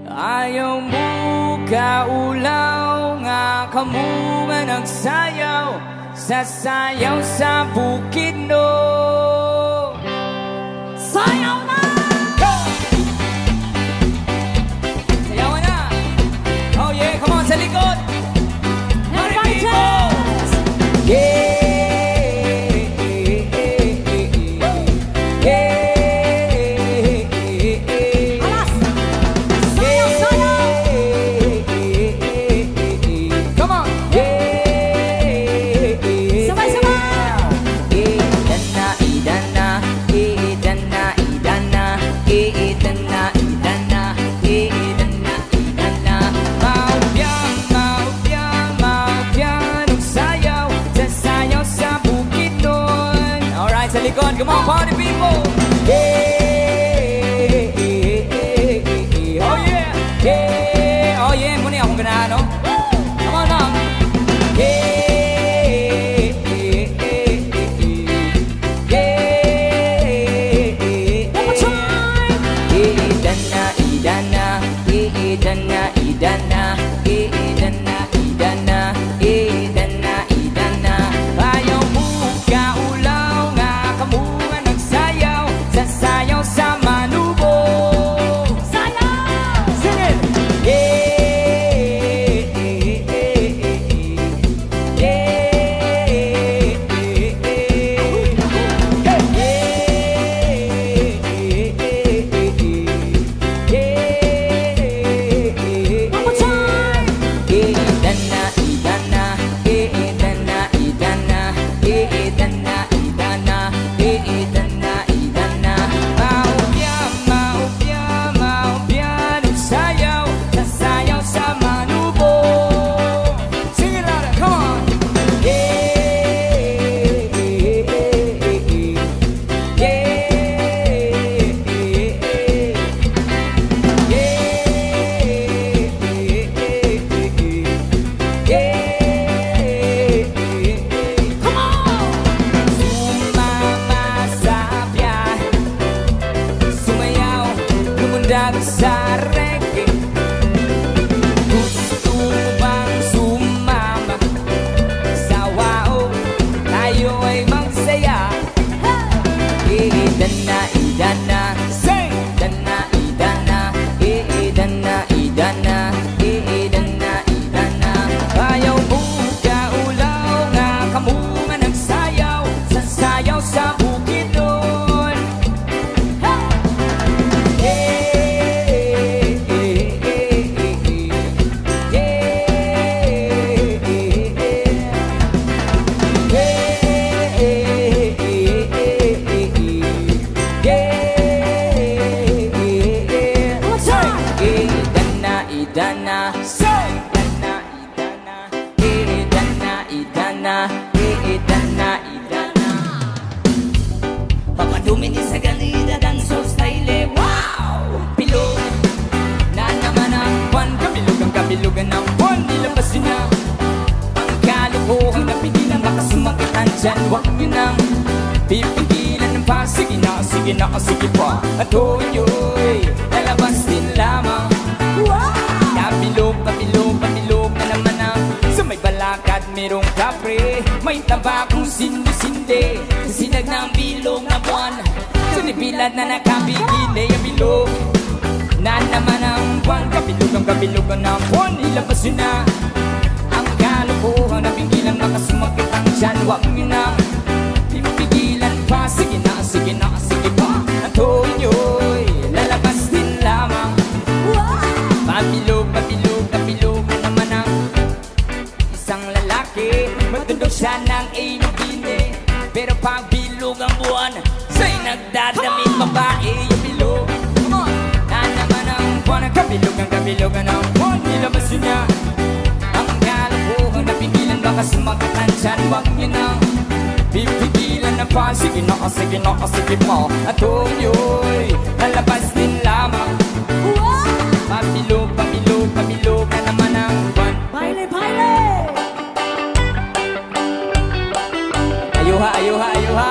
Ayaw mo kaulaw, nga kamo nga nagsayaw, sasayaw sa bukid no. Sayaw na! Go! Sayawan na! Oh yeah, come on, sa likod! Money people! Yeah! Come on, party people! Yeah! Oh yeah! Yeah! Oh yeah! Muna akong ganahan, no? Come on now! Yeah! Yeah! One more time! Idana, idana, idana, idana, idana, idana, idana, idana. Ayaw mo kaulaw, nga kamo nga nagsayaw, sasayaw sa manubo. Sayaw! Sing it! One more time! Idana, idana, idana, idana, idana, idana, idana, idana. Maupya, maupya, maupya, nagsayaw, sasayaw sa manubo. Sing it louder, come on! Come on! Sumama sa biyahe, sumayaw, lumundag sa reggae. Gusto bang sumama sa wao, tayo ay magsaya? Idana, idana, sing! Idana, idana, idana, idana, idana, idana. Ayaw mo kaulaw, nga kamo nga nagsayaw, sasayaw sa bukid doon. Idana, idana, say! Idana, idana, idana, idana, idana. Papadumi ni sa ganida dan so style. Wow! Pilog na naman ang buwan, kabilugan ng buwan, nilabasin na ang kalukuhang napigilan, makasumakitan dyan. Huwag nyo nang pipigilan ng pa. Sige na, sige na, sige pa. At hoyoy, lalabas din lamang. Kapilog, papilog, papilog na naman ang sa may balakad merong kapre. May tabakong sindi-sindi sa sinag ng bilog na buwan. Sunibilad na nakabigili ang bilog na naman ang buwan. Kabilugan ng buwan, ilabas yun na ang kalukuhang nabinggilan, makasumakit ang tiyan. Huwag nyo na pipigilan pa. Sige na, sige na, sige pa. At hoyoy, lalabas din lamang. Papilog, papilog, papilog na naman ang isang lalaki. Matundog siya ng ilugine, pero pag bilog ang buwan, sa'y nagdadamit babae yung bilog. Na naman ang buwan, kabilugan ng buwan, nilabas yun niya ang kalukuhang napigilan, baka sumakatan dyan. Huwag nyo nang pipigilan na pa. Sige na, sige na, sige pa. At hoyoy, lalabas din lamang. Papilog, papilog, papilog na naman ang buwan. Baile, baile! Ayuha, ayuha, ayuha.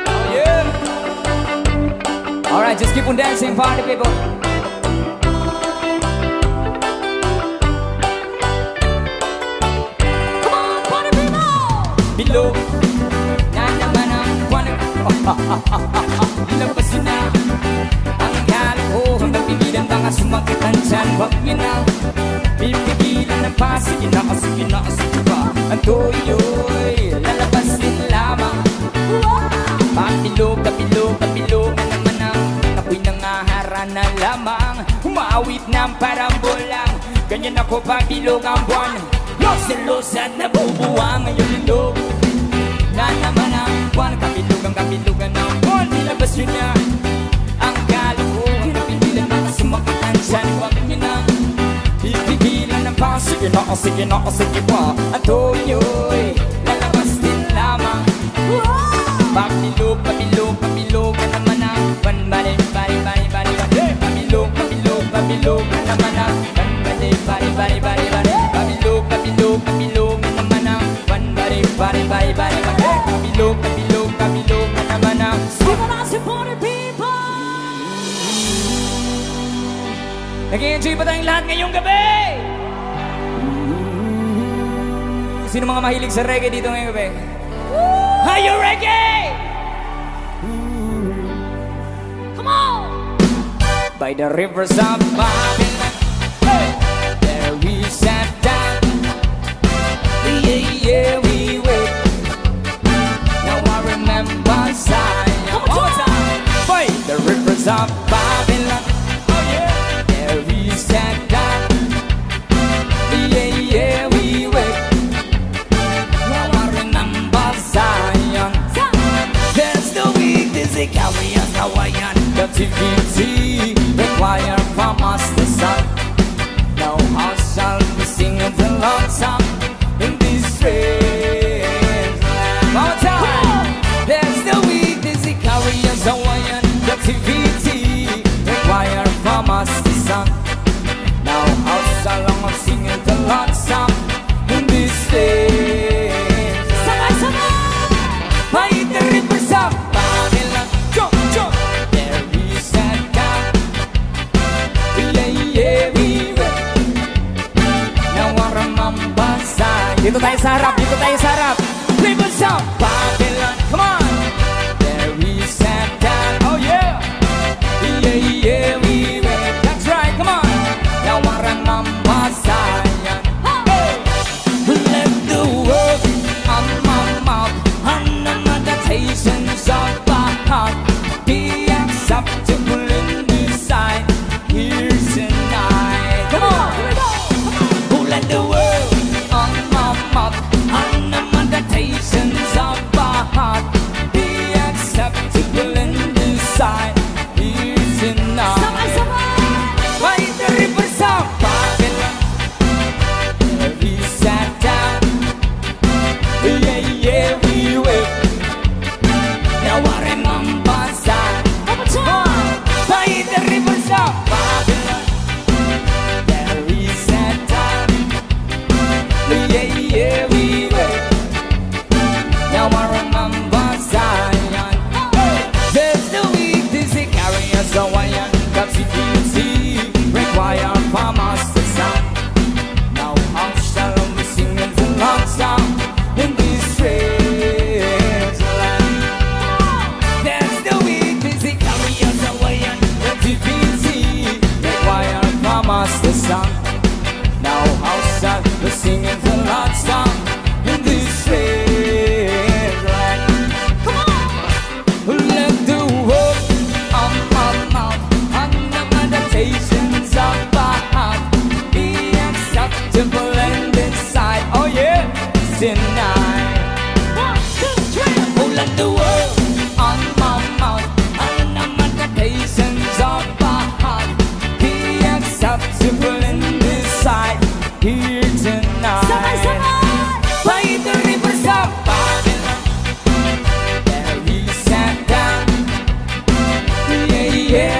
Oh yeah. Alright, just keep on dancing, party people. Come on, party people! Bilog na naman ang buwan. Labasin na ang kalokohan ng pigilan, baka sumakit ang tiyan. Huwag yun na pipigilan ng pa. Sige na, sige na, sige pa. Ang tuyo'y lalabasin lamang. Kapilog, kapilog, kapilog na naman ang ako'y nangahara na lamang. Umaawit ng parang bulang, ganyan ako pagbilog ang buwan. Los at nabubuwang ngayon bilog na naman ang buwan. Kapilugan, kapilugan ng buwan. Nilabas yun na ang kalokohan ng pigilan, baka sumakit ang tiyan. Huwag nyo na pipigilan ng pa. Sige na, sige na, sige pa. Ang tuyo'y lalabas din lamang. Kapilog, kapilog, kapilog na naman ang buwan. Bari, bari, bari, bari, bari. Kapilog, kapilog, kapilog na naman ang buwan. Bari, bari, bari, bari, bari. Kapilog, kapilog, kapilog na naman ang buwan. Bari, bari, bari, bari, bari. Kapilog, kapilog, kapilog na naman ang Sige na si party people! nag-i-enjoy ba tayong lahat ngayong gabi? Sino mga mahilig sa reggae dito ngayong gabi? Are you reggae? Come on! By the rivers of Babylon, hey! There we sat down. Yeah, yeah, we wait. Now I remember Zion. One more time. By the rivers of Babylon, oh yeah. There we sat down. Yeah, yeah, we wait. Now I remember Zion. There's the weak, there's a carriers, Hawaiian. The activity required from us the sun. Now how shall we sing the Lord's song in this strange land? One more time. There's the weak, there's a carriers, Hawaiian. The activity required from us the sun. Now how shall we sing the Lord's song in this strange land? Sabay-sabay! By the rivers of Babylon, jump, jump. There we sat down. Yeah, yeah, we went. Now I remember Zion. Dito tayo sa harap, dito tayo sa harap. Rivers of Babylon, come on. There we sat down. Oh yeah. Yeah, yeah, we went. That's right, come on. Now I remember Zion. Hey. Let the word on my mouth and the meditations of my heart be acceptable in this sight here tonight. Come on, Here we go! who let the word on my mouth and the meditations of my heart be acceptable in this sight here tonight. Sabay-sabay! By the rivers of Babylon, there we sat down. Yeah, yeah, we went. Now I remember Zion. One more time! By the rivers of Babylon, there we sat down. Yeah, yeah, we went. Now I remember Zion. There's the weak, there's the carriers, Hawaiian. Captivity required from us the sun. Now how shall we sing the Lord's song in this strange land? There's the weak, there's the carriers, Hawaiian. Captivity required from us the sun. Now how shall we sing the Lord's song in this strange land? Come on! Let the word of my mouth and the meditations of my heart be acceptable in this sight. Oh yeah, tonight. 1, 2, 3! Oh, let the word on my mouth and the meditations of my heart be acceptable in this sight here tonight. Sabay-sabay! By the rivers of Babylon, there we sat down. Yeah, yeah,